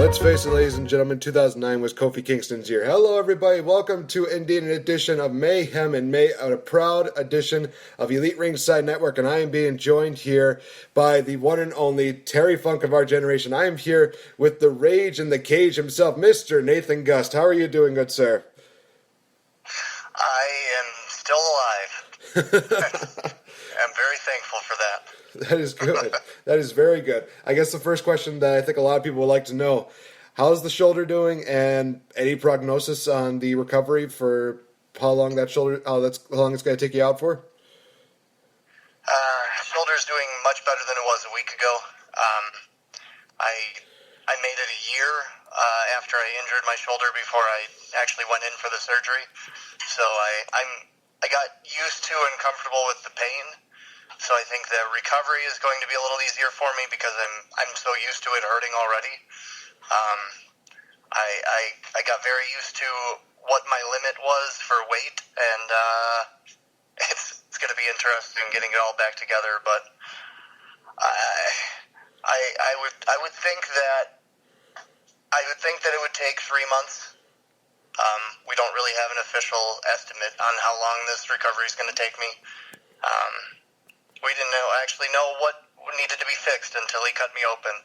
Let's face it, ladies and gentlemen, 2009 was Kofi Kingston's year. Hello, everybody. Welcome to indeed an edition of Mayhem and May, a proud edition of Elite Ringside Network, and I am being joined here by the one and only Terry Funk of our generation. I am here with the Rage in the Cage himself, Mr. Nathan Gust. How are you doing, good sir? I am still alive. I'm very thankful for that. That is good. That is very good. I guess the first question that I think a lot of people would like to know, how's the shoulder doing, and any prognosis on the recovery for how long that shoulder, how long it's going to take you out for? Shoulder's doing much better than it was a week ago. I made it a year after I injured my shoulder before I actually went in for the surgery. So I got used to and comfortable with the pain. So I think the recovery is going to be a little easier for me because I'm so used to it hurting already. I got very used to what my limit was for weight, and it's going to be interesting getting it all back together. But I would think that it would take 3 months. We don't really have an official estimate on how long this recovery is going to take me. We didn't actually know what needed to be fixed until he cut me open.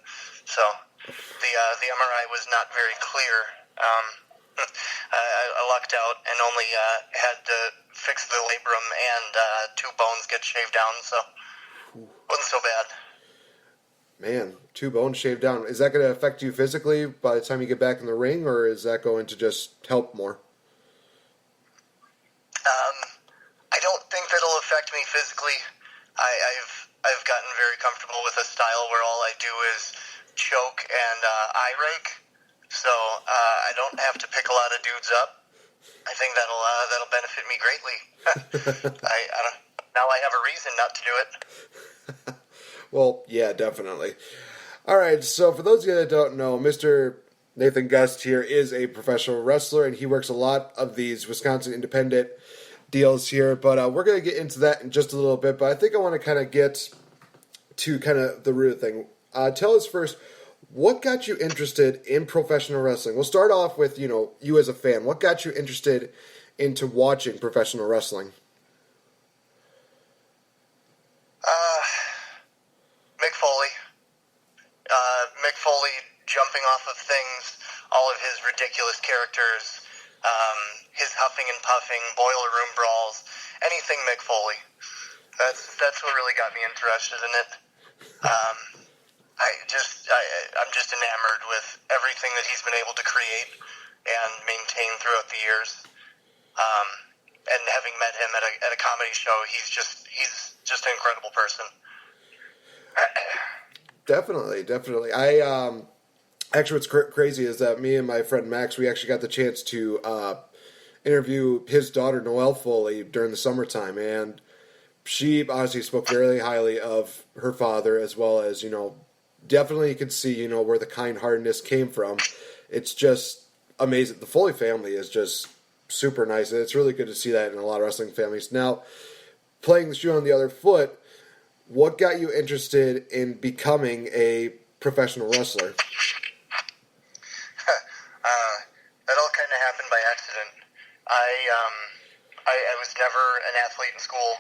So the MRI was not very clear. I lucked out and only had to fix the labrum and 2 bones get shaved down, so it wasn't so bad. Man, 2 bones shaved down. Is that going to affect you physically by the time you get back in the ring, or is that going to just help more? I don't think that it'll affect me physically. I've gotten very comfortable with a style where all I do is choke and eye rake, so I don't have to pick a lot of dudes up. I think that'll benefit me greatly. Now I have a reason not to do it. Well, yeah, definitely. All right, so for those of you that don't know, Mr. Nathan Gust here is a professional wrestler, and he works a lot of these Wisconsin independent deals here, but we're going to get into that in just a little bit. But I think I want to kind of get to kind of the root of the thing. Tell us first, what got you interested in professional wrestling? We'll start off with, you as a fan. What got you interested into watching professional wrestling? Mick Foley. Mick Foley jumping off of things, all of his ridiculous characters, his huffing and puffing, boiler room brawls, anything Mick Foley. That's what really got me interested in it. I'm just enamored with everything that he's been able to create and maintain throughout the years. And having met him at a comedy show, he's just an incredible person. Definitely. Actually, what's crazy is that me and my friend Max, we actually got the chance to interview his daughter, Noelle Foley, during the summertime, and she honestly spoke very highly of her father, as well as, definitely you could see, where the kind-heartedness came from. It's just amazing. The Foley family is just super nice, and it's really good to see that in a lot of wrestling families. Now, playing the shoe on the other foot, what got you interested in becoming a professional wrestler? That all kind of happened by accident. I was never an athlete in school.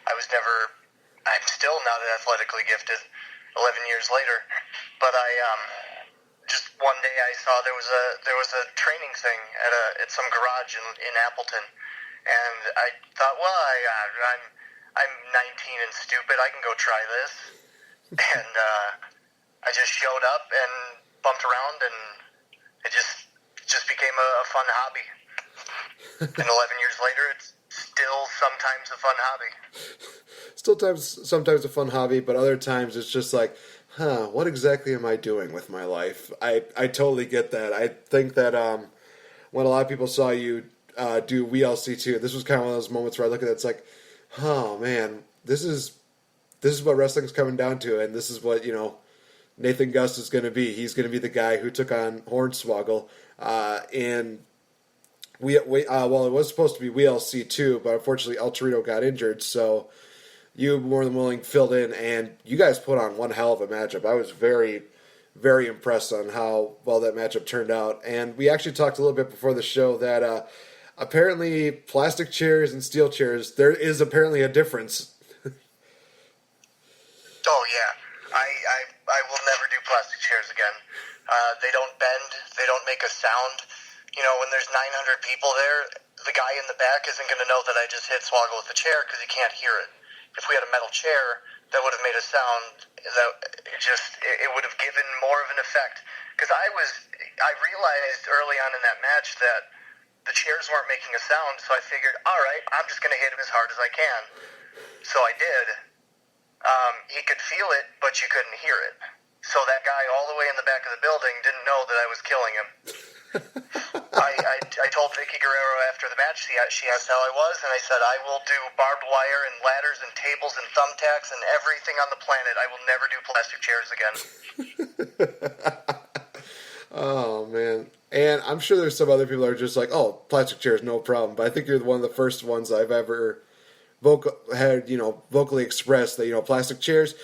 I'm still not athletically gifted 11 years later. But just one day I saw there was a training thing at some garage in Appleton. And I thought, well, I'm 19 and stupid. I can go try this. And I just showed up and bumped around, and it just became a fun hobby. And 11 years later, it's still sometimes a fun hobby. Sometimes a fun hobby, but other times it's just like, what exactly am I doing with my life? I totally get that. I think that when a lot of people saw you do WeLC2, this was kind of one of those moments where I look at it, it's like, oh man, this is what wrestling's coming down to, and this is what, Nathan Gust is going to be. He's going to be the guy who took on Hornswoggle, and it was supposed to be WeLC2, but unfortunately El Torito got injured, so you more than willing filled in, and you guys put on one hell of a matchup. I was very, very impressed on how well that matchup turned out. And we actually talked a little bit before the show that apparently plastic chairs and steel chairs, there is apparently a difference. Oh yeah, I will never do plastic chairs again. They don't bend. They don't make a sound. You know, when there's 900 people there, the guy in the back isn't going to know that I just hit Swoggle with the chair because he can't hear it. If we had a metal chair, that would have made a sound. It would have given more of an effect. Because I realized early on in that match that the chairs weren't making a sound, so I figured, all right, I'm just going to hit him as hard as I can. So I did. He could feel it, but you couldn't hear it. So that guy all the way in the back of the building didn't know that I was killing him. I told Vicky Guerrero after the match, she asked how I was, and I said, I will do barbed wire and ladders and tables and thumbtacks and everything on the planet. I will never do plastic chairs again. Oh, man. And I'm sure there's some other people that are just like, oh, plastic chairs, no problem. But I think you're one of the first ones I've ever vocally expressed that, plastic chairs,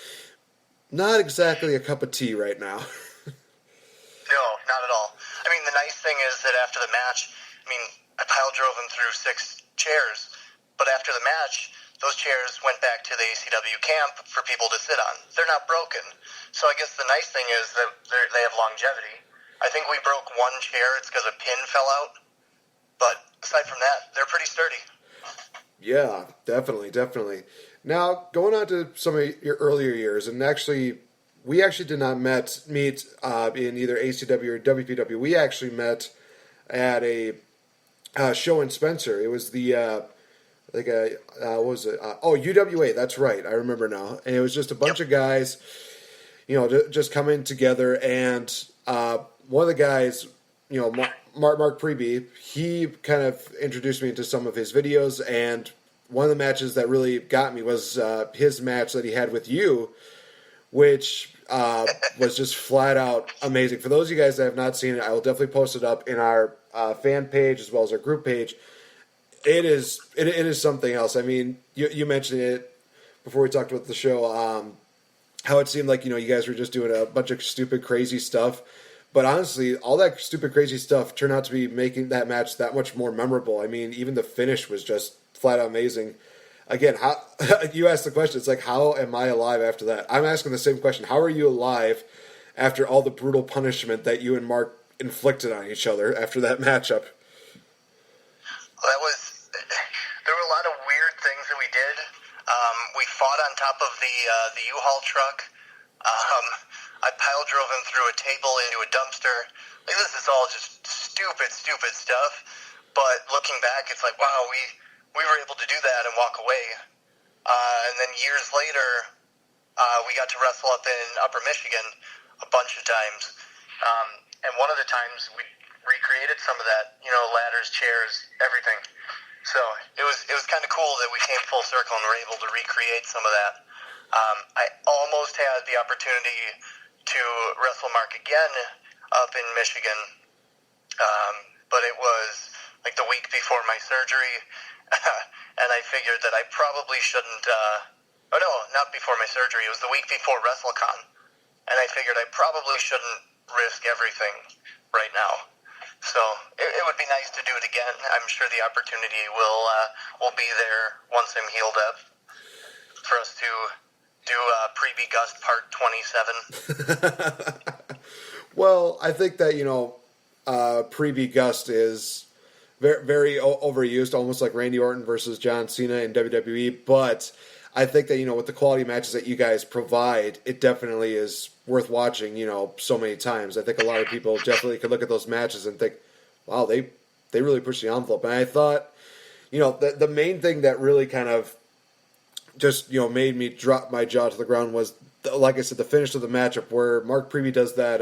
not exactly a cup of tea right now. No, not at all. I mean, the nice thing is that after the match, I pile drove him through 6 chairs, but after the match, those chairs went back to the ACW camp for people to sit on. They're not broken. So I guess the nice thing is that they have longevity. I think we broke 1 chair. It's because a pin fell out. But aside from that, they're pretty sturdy. Yeah, definitely. Now, going on to some of your earlier years, and we actually did not meet in either ACW or WPW. We actually met at a show in Spencer. It was the what was it? UWA. That's right. I remember now. And it was just a bunch of guys, just coming together. And one of the guys, Mark Preby, he kind of introduced me into some of his videos, and one of the matches that really got me was his match that he had with you, which was just flat out amazing. For those of you guys that have not seen it, I will definitely post it up in our fan page as well as our group page. It is something else. I mean, you mentioned it before we talked about the show, how it seemed like, you guys were just doing a bunch of stupid, crazy stuff. But honestly, all that stupid, crazy stuff turned out to be making that match that much more memorable. I mean, even the finish was just flat out amazing. Again, how you asked the question, it's like, how am I alive after that? I'm asking the same question. How are you alive after all the brutal punishment that you and Mark inflicted on each other after that matchup? Well, there were a lot of weird things that we did. We fought on top of the U-Haul truck. I pile drove him through a table into a dumpster. Like, this is all just stupid stuff. But looking back, it's like, wow, we were able to do that and walk away. And then years later, we got to wrestle up in Upper Michigan a bunch of times. And one of the times we recreated some of that, ladders, chairs, everything. So it was kind of cool that we came full circle and were able to recreate some of that. I almost had the opportunity to wrestle Mark again up in Michigan, but it was like the week before my surgery, and I figured that I probably shouldn't. Not before my surgery. It was the week before WrestleCon, and I figured I probably shouldn't risk everything right now. So it would be nice to do it again. I'm sure the opportunity will be there once I'm healed up for us to do Preby Gust Part 27. Well, I think that, Preby Gust is very, very overused, almost like Randy Orton versus John Cena in WWE. But I think that, with the quality matches that you guys provide, it definitely is worth watching, so many times. I think a lot of people definitely could look at those matches and think, wow, they really pushed the envelope. And I thought, the main thing that really kind of just, made me drop my jaw to the ground was, like I said, the finish of the matchup where Mark Preby does that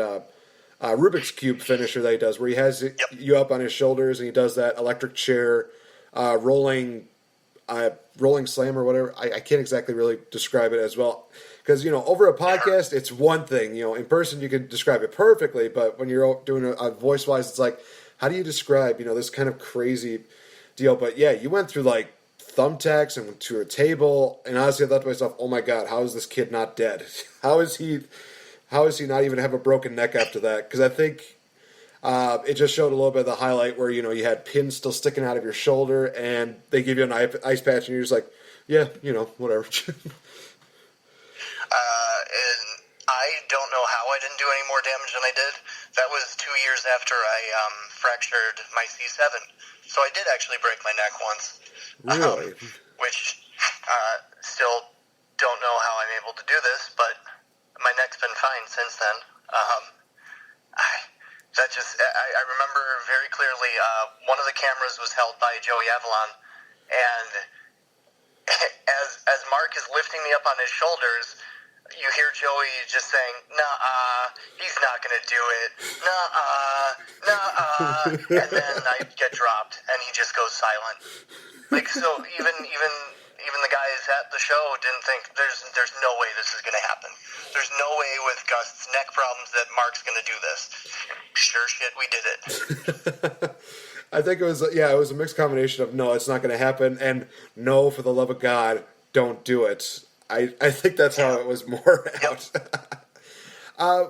Rubik's Cube finisher that he does, where he has you up on his shoulders and he does that electric chair rolling slam or whatever. I can't exactly really describe it as well. Because, over a podcast, it's one thing. In person, you can describe it perfectly. But when you're doing a voice-wise, it's like, how do you describe, this kind of crazy deal? But, yeah, you went through, like, thumbtacks and went to a table. And honestly, I thought to myself, oh, my God, how is this kid not dead? How is he how does he not even have a broken neck after that? Because I think it just showed a little bit of the highlight where you had pins still sticking out of your shoulder, and they give you an ice patch, and you're just like, yeah, whatever. And I don't know how I didn't do any more damage than I did. That was 2 years after I fractured my C7, so I did actually break my neck once. Really? Which still don't know how I'm able to do this, but my neck's been fine since then. I remember very clearly. One of the cameras was held by Joey Avalon, and as Mark is lifting me up on his shoulders, you hear Joey just saying, "Nah, he's not gonna do it. Nah." And then I get dropped, and he just goes silent. Like, so even the guys at the show didn't think there's no way this is gonna happen. There's no way with Gust's neck problems that Mark's gonna do this. Sure shit, we did it. I think it was a mixed combination of no, it's not going to happen, and no, for the love of God, don't do it. I think that's how it was more out.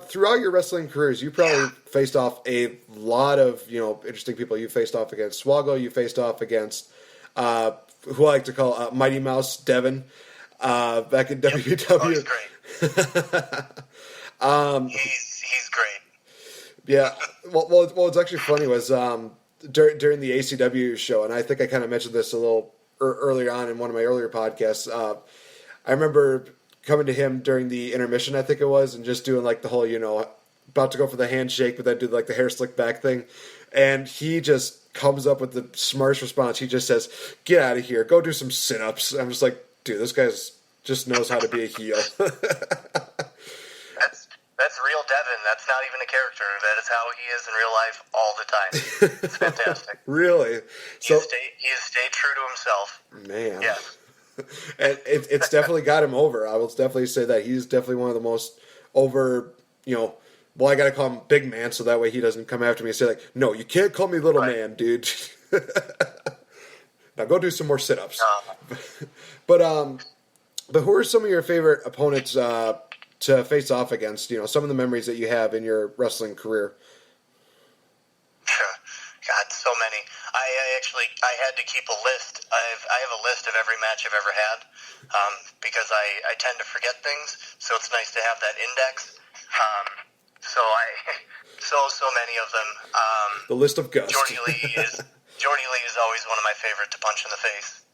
Throughout your wrestling careers, you probably faced off a lot of interesting people. You faced off against Swago. You faced off against who I like to call Mighty Mouse Devin back in WW. Oh, he's great. He's great. Yeah. Well, what's actually funny was during the ACW show, and I think I kind of mentioned this a little earlier on in one of my earlier podcasts. I remember coming to him during the intermission, I think it was, and just doing like the whole, about to go for the handshake, but then do like the hair slick back thing. And he just comes up with the smartest response. He just says, "Get out of here. Go do some sit-ups." I'm just like, dude, this guy just knows how to be a heel. That's real Devin. That's not even a character. That is how he is in real life all the time. It's fantastic. Really? He has stayed true to himself. Man. Yeah. And it's definitely got him over. I will definitely say that he's definitely one of the most over, well, I got to call him big man so that way he doesn't come after me and say like, no, you can't call me little man, dude. Now go do some more sit-ups. But who are some of your favorite opponents to face off against? Some of the memories that you have in your wrestling career. God, so many. I had to keep a list. I have a list of every match I've ever had because I tend to forget things. So it's nice to have that index. So many of them. The list of Gust. Jordy Lee is always one of my favorite to punch in the face.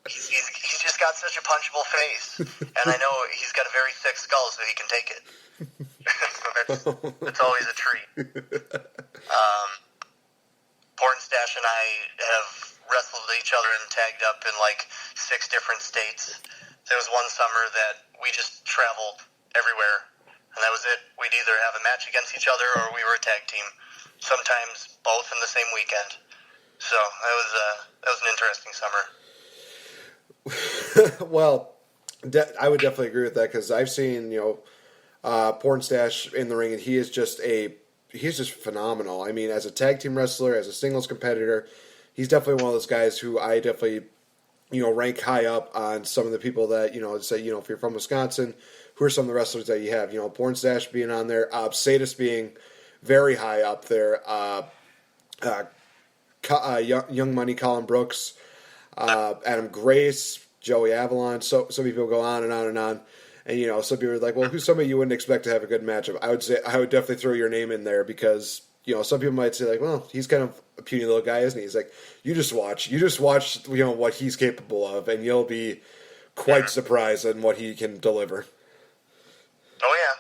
He's just got such a punchable face, and I know he's got a very thick skull, so he can take it. So that's always a treat. Pornstash and I have wrestled each other and tagged up in like 6 different states. There was one summer that we just traveled everywhere, and that was it. We'd either have a match against each other or we were a tag team. Sometimes both in the same weekend. So that was an interesting summer. Well, I would definitely agree with that because I've seen Pornstash in the ring, and he's just phenomenal. I mean, as a tag team wrestler, as a singles competitor, he's definitely one of those guys who I definitely rank high up on some of the people that say if you're from Wisconsin, who are some of the wrestlers that you have? Pornstash being on there, Sadist being very high up there, Young Money, Colin Brooks. Adam Grace, Joey Avalon, so many people go on and on and on. And, some people are like, well, who's somebody you wouldn't expect to have a good matchup? I would definitely throw your name in there because, some people might say like, well, he's kind of a puny little guy, isn't he? He's like, you just watch, what he's capable of, and you'll be quite surprised at what he can deliver. Oh, yeah.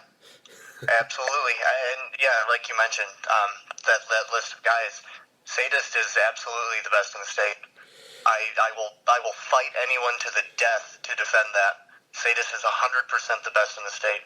Absolutely. And, like you mentioned, that list of guys, Sadist is absolutely the best in the state. I will fight anyone to the death to defend that. Sadist is 100% the best in the state.